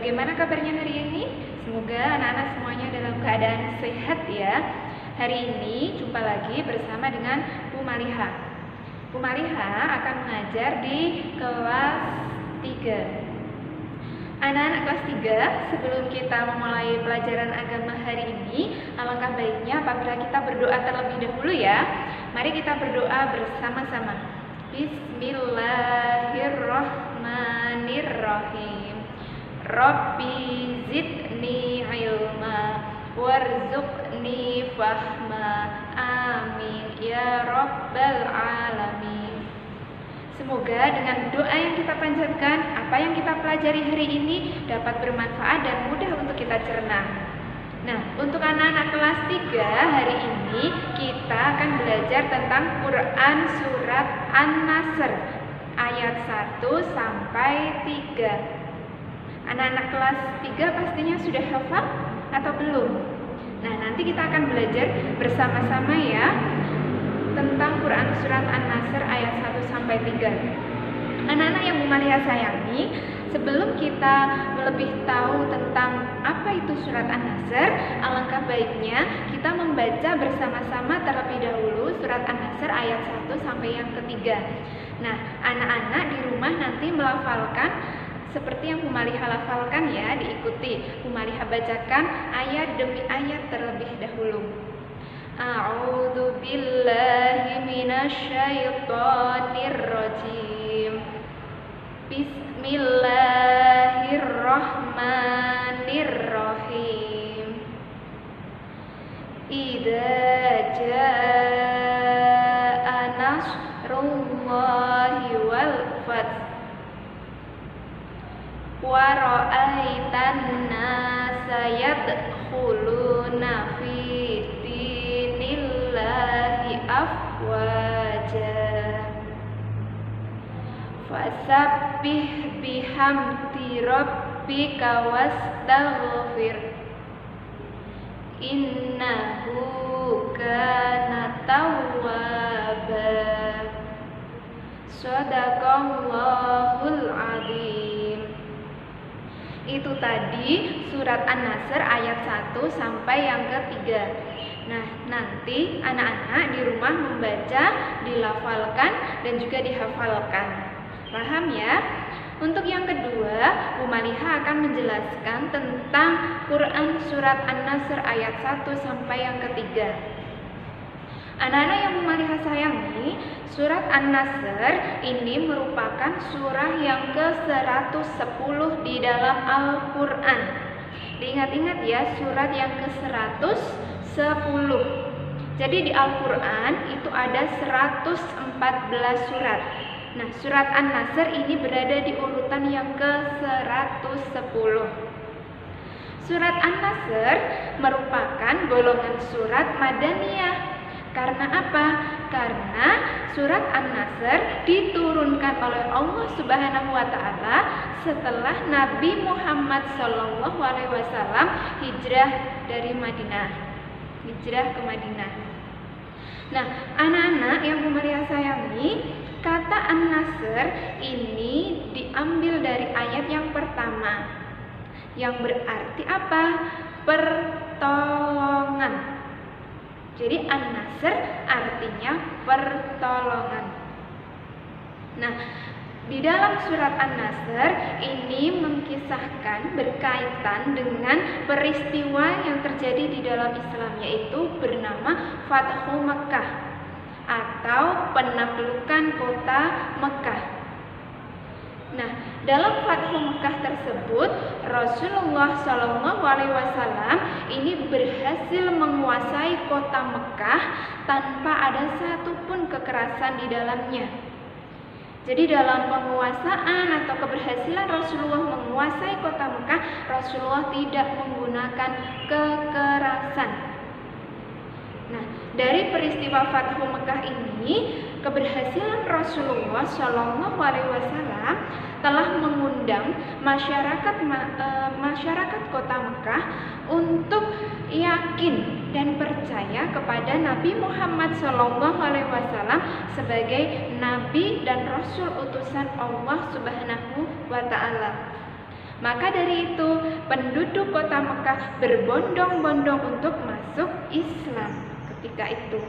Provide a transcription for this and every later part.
Bagaimana kabarnya hari ini? Semoga anak-anak semuanya dalam keadaan sehat ya. Hari ini jumpa lagi bersama dengan Bu Maliha. Bu Maliha akan mengajar di kelas 3. Anak-anak kelas 3, sebelum kita memulai pelajaran agama hari ini, alangkah baiknya apabila kita berdoa terlebih dahulu ya. Mari kita berdoa bersama-sama. Bismillahirrahmanirrahim. Rabbi zidni ilma warzuqni fahma. Amin ya rabbal alamin. Semoga dengan doa yang kita panjatkan, apa yang kita pelajari hari ini dapat bermanfaat dan mudah untuk kita cerna. Nah, untuk anak-anak kelas 3 hari ini kita akan belajar tentang Quran surat An-Nasr ayat 1 sampai 3. Anak-anak kelas 3 pastinya sudah hafal atau belum? Nah, nanti kita akan belajar bersama-sama ya tentang Quran surat An-Nasr ayat 1 sampai 3. Anak-anak yang Bu Maliha sayangi, sebelum kita lebih tahu tentang apa itu surat An-Nasr, alangkah baiknya kita membaca bersama-sama terlebih dahulu surat An-Nasr ayat 1 sampai yang ketiga. Nah, anak-anak di rumah nanti melafalkan seperti yang Bu Maliha lafalkan ya, diikuti. Bu Maliha bacakan ayat demi ayat terlebih dahulu. A'udzu billahi minasyaitonir rajim. Bismillahirrahmanirrahim. Idza jaa'a nasrullahi wal fath wa ra'aitan nasa yadkhuluna fi dinillahi afwaja fasabbih bihamdi rabbika wastaghfir innahu kana tawwaba. Shadaqallahul adzim. Itu tadi surat An-Nasr ayat 1 sampai yang ketiga. Nah, nanti anak-anak di rumah membaca, dilafalkan, dan juga dihafalkan. Paham ya? Untuk yang kedua, Bu Maliha akan menjelaskan tentang Quran surat An-Nasr ayat 1 sampai yang ketiga. Anak-anak yang Bu Maliha sayangi, surat An-Nasr ini merupakan surah yang ke-110 di dalam Al-Quran. Diingat-ingat ya, surat yang ke-110. Jadi di Al-Quran itu ada 114 surat. Nah, surat An-Nasr ini berada di urutan yang ke-110. Surat An-Nasr merupakan golongan surat Madaniyah. Karena apa? Karena surat An-Nasr diturunkan oleh Allah Subhanahu wa taala setelah Nabi Muhammad SAW hijrah dari Madinah. Hijrah ke Madinah. Nah, anak-anak yang Bu Maliha sayangi, kata An-Nasr ini diambil dari ayat yang pertama, yang berarti apa? Pertolongan. Jadi An-Nasr artinya pertolongan. Nah, di dalam surat An-Nasr ini mengkisahkan berkaitan dengan peristiwa yang terjadi di dalam Islam, yaitu bernama Fathu Makkah atau penaklukan kota Mekah. Nah, dalam Fathu Mekah tersebut Rasulullah SAW ini berhasil menguasai kota Mekah tanpa ada satupun kekerasan di dalamnya. Jadi dalam penguasaan atau keberhasilan Rasulullah menguasai kota Mekah, Rasulullah tidak menggunakan kekerasan. Nah, dari peristiwa Fathu Mekah ini, keberhasilan Rasulullah SAW telah mengundang masyarakat kota Mekah untuk yakin dan percaya kepada Nabi Muhammad SAW sebagai Nabi dan Rasul utusan Allah Subhanahu wa Ta'ala. Maka dari itu, penduduk kota Mekah berbondong-bondong untuk masuk Islam ketika itu.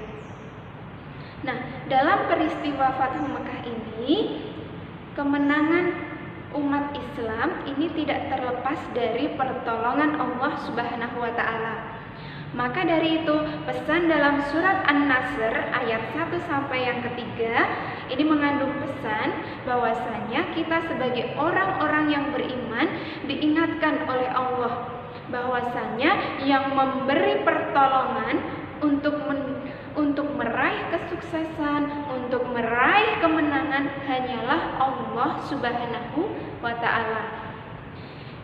Nah, dalam peristiwa Fathu Mekah ini, kemenangan umat Islam ini tidak terlepas dari pertolongan Allah Subhanahu wa taala. Maka dari itu, pesan dalam surat An-Nasr ayat 1 sampai yang ketiga ini mengandung pesan bahwasanya kita sebagai orang-orang yang beriman diingatkan oleh Allah bahwasanya yang memberi pertolongan untuk meraih kesuksesan, untuk meraih kemenangan hanyalah Allah Subhanahu wa taala.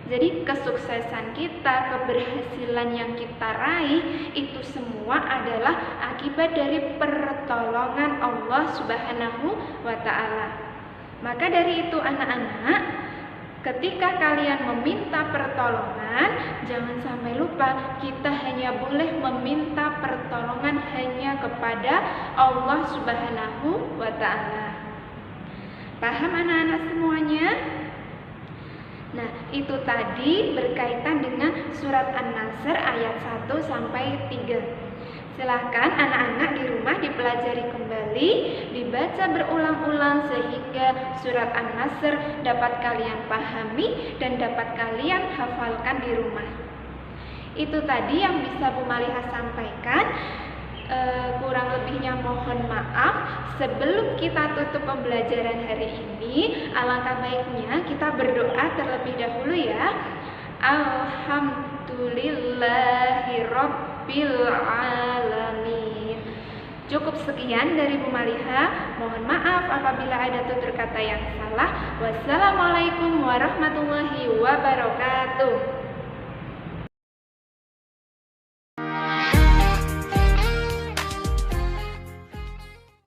Jadi kesuksesan kita, keberhasilan yang kita raih itu semua adalah akibat dari pertolongan Allah Subhanahu wa taala. Maka dari itu anak-anak, ketika kalian meminta pertolongan, jangan sampai lupa kita hanya boleh meminta pertolongan hanya kepada Allah Subhanahu wa taala. Paham anak-anak semuanya? Nah, itu tadi berkaitan dengan surat An-Nasr ayat 1 sampai 3. Silahkan anak-anak di rumah dipelajari kembali, dibaca berulang-ulang sehingga surat An-Nasr dapat kalian pahami dan dapat kalian hafalkan di rumah. Itu tadi yang bisa Bu Maliha sampaikan. Kurang lebihnya mohon maaf. Sebelum kita tutup pembelajaran hari ini, alangkah baiknya kita berdoa terlebih dahulu ya. Alhamdulillahirabbil alamin. Cukup sekian dari Bu Maliha. Mohon maaf apabila ada tutur kata yang salah. Wassalamualaikum warahmatullahi wabarakatuh.